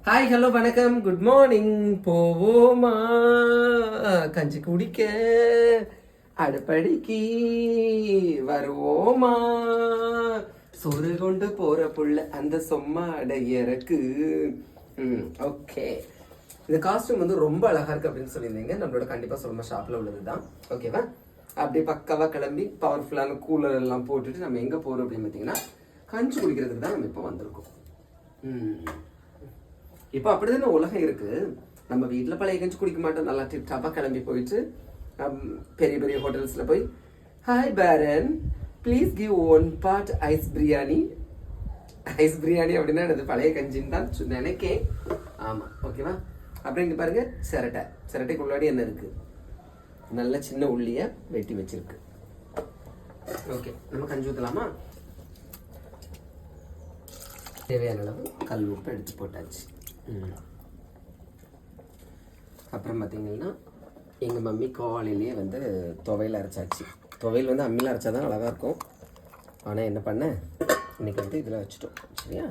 Hi hello வணக்கம் good morning. போவோமா கஞ்சி குடிக்க, அடுப்படிக்கு வருவோமா, சோறு கொண்டு போற புள்ள அந்த சொம்மா அடையறக்கு. ஓகே, இந்த காஸ்டியூம் வந்து ரொம்ப அழகா இருக்கு அப்படின்னு சொல்லியிருந்தீங்க. நம்மளோட கண்டிப்பா சொல்லுமா ஷாப்ல உள்ளதுதான். ஓகேவா? அப்படியே பக்காவா கிளம்பி பவர்ஃபுல்லான கூலர் எல்லாம் போட்டுட்டு நம்ம எங்க போறோம் அப்படின்னு பார்த்தீங்கன்னா கஞ்சி குடிக்கிறதுக்கு தான் நம்ம இப்போ வந்திருக்கோம். இப்போ அப்படிதானே உலகம் இருக்கு. நம்ம வீட்டில் பழைய கஞ்சி குடிக்க மாட்டோம். நல்லா டிப்டாப்பா கிளம்பி போயிட்டு பெரிய பெரிய ஹோட்டல்ஸ்ல போய் hi bearer please give 1 part ice biryani. Ice biryani அப்படின்னா அது பழைய கஞ்சின்னு தான் நினைக்கேன். ஆமா, ஓகேவா? அப்புறம் இங்க பாருங்க சிரட்டைக்குள்ளாடி என்ன இருக்கு, நல்ல சின்ன உள்ளிய வெட்டி வச்சிருக்கு. ஓகே, நம்ம கஞ்சி ஊற்றலாமா? தேவையான அளவு கல் உப்பு எடுத்து போட்டாச்சு. அப்புறம் பார்த்தீங்கன்னா எங்கள் மம்மி காலையிலேயே வந்து துவையல் அரைச்சாச்சு. துவையல் வந்து அம்மியில் அரைச்சா தான் அழகாக இருக்கும். ஆனால் என்ன பண்ண, இன்னைக்கு வந்து இதில் வச்சுட்டோம். சரியா?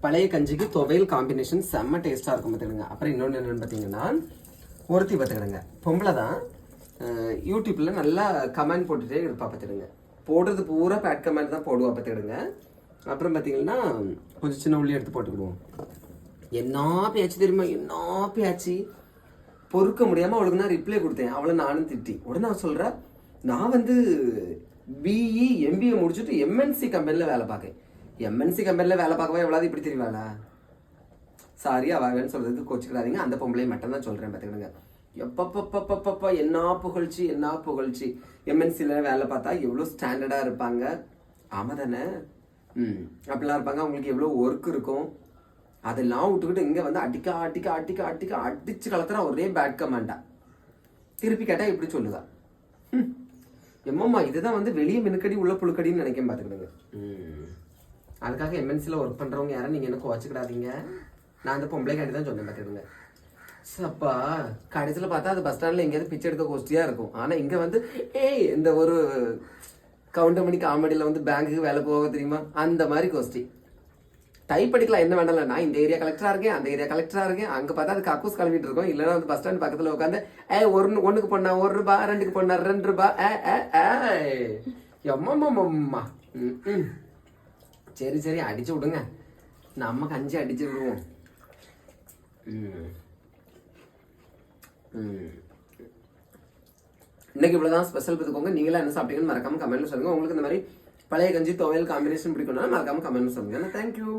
பழைய கஞ்சிக்கு துவையல் காம்பினேஷன் செம்ம டேஸ்ட்டாக இருக்கும் பார்த்துக்கிடுங்க. அப்புறம் இன்னொன்று என்னென்னு பார்த்தீங்கன்னா ஒருத்தி பார்த்துக்கிடுங்க, பொம்பளை தான், யூடியூப்பில் நல்லா கமெண்ட் போட்டுகிட்டே இருப்பா பார்த்துக்கிடுங்க. போடுறது பூரா பேட் கமெண்ட் தான் போடுவா பார்த்துக்கிடுங்க. அப்புறம் பார்த்தீங்கன்னா கொஞ்சம் சின்ன உள்ளி எடுத்து போட்டுக்கிடுவோம். என்ன பேச்சு தெரியுமா, என்ன பேச்சு, பொறுக்க முடியாமல் அவளுக்கு நான் ரிப்ளை கொடுத்தேன். அவளை நானும் திட்டி உடனே நான் சொல்கிறேன், நான் வந்து பிஇ எம்பிஏ முடிச்சுட்டு எம்என்சி கம்பெனியில் வேலை பார்க்கேன். எம்என்சி கம்பெனியில் வேலை பார்க்கவே எவ்வளவு இப்படி தெரியுவாளா? சாரி, அவன்னு சொல்றதுக்கு கோச்சிக்கிறாதீங்க. அந்த பொம்பளையை மட்டும் தான் சொல்கிறேன் பார்த்துக்கிடுங்க. எப்பப்பப்பப்பப்பா என்ன புகழ்ச்சி, என்ன புகழ்ச்சி. எம்என்சியில் வேலை பார்த்தா எவ்வளோ ஸ்டாண்டர்டாக இருப்பாங்க. ஆமாம் தானே? அப்படிலாம் இருப்பாங்க. அவங்களுக்கு எவ்வளோ ஒர்க் இருக்கும். அதெல்லாம் விட்டுக்கிட்டு இங்கே வந்து அடிச்சு கலத்துறா ஒரே பேட் கமெண்டா. திருப்பி கேட்டால் இப்படி சொல்லுதா? எம்மம்மா இதுதான் வந்து வெளியே மினுக்கடி உள்ள புழுக்கடின்னு நினைக்க பார்த்துக்கிடுங்க. அதுக்காக எம்என்சியில் ஒர்க் பண்ணுறவங்க யாரும் நீங்கள் என்ன குவச்சிக்கிடாதீங்க. நான் அந்த பொம்பளைக்காண்டி தான் சொன்னேன் பார்த்துக்கிடுங்க. சப்பா கடைசியில் பார்த்தா அது பஸ் ஸ்டாண்டில் எங்கேயாவது பிச்சை எடுக்க கோஷ்டியாக இருக்கும். ஆனால் இங்கே வந்து இந்த ஒரு கவுண்டமணி காமெடியில் வந்து பேங்குக்கு வேலை போக தெரியுமா, அந்த மாதிரி கோஷ்டி. டைப் படிக்கலாம், என்ன வேணால. நான் இந்த ஏரியா கலெக்டரா இருக்கேன், அந்த ஏரியா கலெக்டரா இருக்கேன். அங்க பார்த்தா அது கக்கூஸ் கிளம்பிட்டு இருக்கோம். இல்லைன்னா வந்து பஸ் ஸ்டாண்ட் பக்கத்துல உட்காந்து ஒண்ணுக்கு பொண்ணா 1 ரூபாய், 2க்கு பொண்ணா 2 ரூபாய். எம்மம்மா. சரி அடிச்சு விடுங்க, நம்ம கஞ்சி அடிச்சு விடுவோம். இன்னைக்கு இவ்வளவுதான் ஸ்பெஷல் பார்த்துக்கோங்க. நீங்களா என்ன சாப்பிட்டீங்கன்னு மறக்காம கமெண்ட்ல சொல்லுங்க. உங்களுக்கு இந்த மாதிரி பழைய கஞ்சி துவையல் காம்பினேஷன் பிடிக்கணும்னா மறக்காம கமெண்ட்ல சொல்லுங்க. தேங்க்யூ.